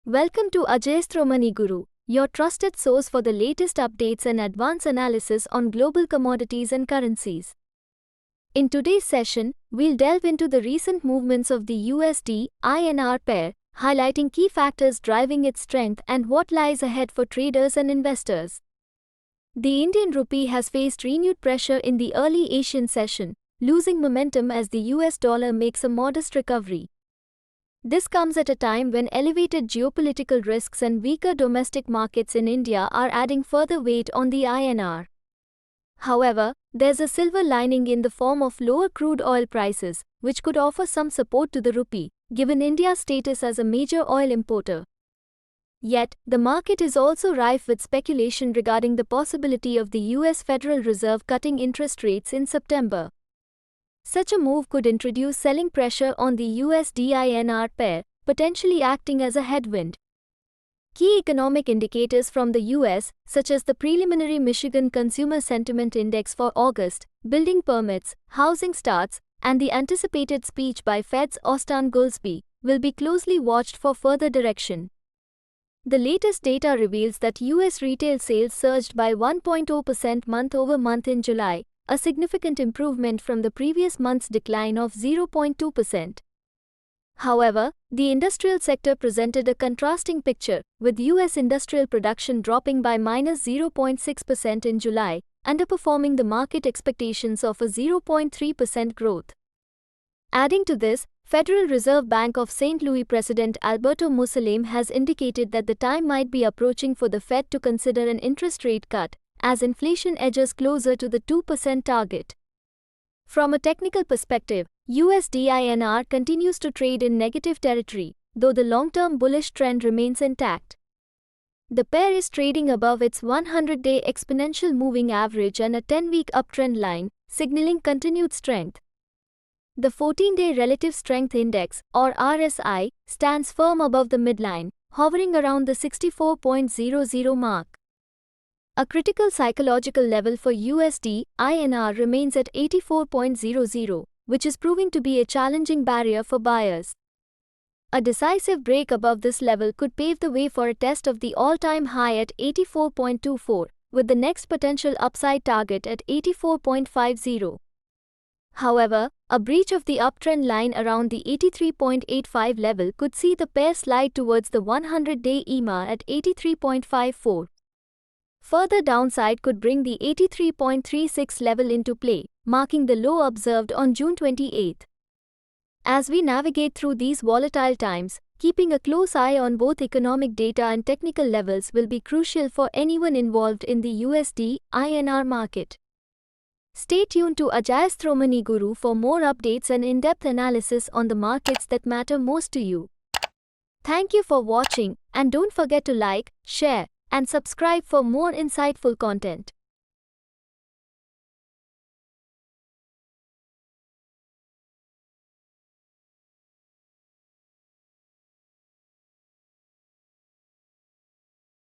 Welcome to Ajayastra Money Guru, your trusted source for the latest updates and advanced analysis on global commodities and currencies. In today's session, we'll delve into the recent movements of the USD-INR pair, highlighting key factors driving its strength and what lies ahead for traders and investors. The Indian rupee has faced renewed pressure in the early Asian session, losing momentum as the US dollar makes a modest recovery. This comes at a time when elevated geopolitical risks and weaker domestic markets in India are adding further weight on the INR. However, there's a silver lining in the form of lower crude oil prices, which could offer some support to the rupee, given India's status as a major oil importer. Yet, the market is also rife with speculation regarding the possibility of the US Federal Reserve cutting interest rates in September. Such a move could introduce selling pressure on the USD-INR pair, potentially acting as a headwind. Key economic indicators from the US, such as the preliminary Michigan Consumer Sentiment Index for August, building permits, housing starts, and the anticipated speech by Fed's Austan Goolsbee, will be closely watched for further direction. The latest data reveals that US retail sales surged by 1.0% month-over-month in July, a significant improvement from the previous month's decline of 0.2%. However, the industrial sector presented a contrasting picture, with US industrial production dropping by -0.6% in July, underperforming the market expectations of a 0.3% growth. Adding to this, Federal Reserve Bank of St. Louis President Alberto Mussolini has indicated that the time might be approaching for the Fed to consider an interest rate cut, as inflation edges closer to the 2% target. From a technical perspective, USD-INR continues to trade in negative territory, though the long-term bullish trend remains intact. The pair is trading above its 100-day exponential moving average and a 10-week uptrend line, signaling continued strength. The 14-day Relative Strength Index, or RSI, stands firm above the midline, hovering around the 64.00 mark. A critical psychological level for USD-INR remains at 84.00, which is proving to be a challenging barrier for buyers. A decisive break above this level could pave the way for a test of the all-time high at 84.24, with the next potential upside target at 84.50. However, a breach of the uptrend line around the 83.85 level could see the pair slide towards the 100-day EMA at 83.54. Further downside could bring the 83.36 level into play, marking the low observed on June 28. As we navigate through these volatile times, keeping a close eye on both economic data and technical levels will be crucial for anyone involved in the USD-INR market. Stay tuned to Ajayastra Money Guru for more updates and in-depth analysis on the markets that matter most to you. Thank you for watching, and don't forget to like, share, and subscribe for more insightful content.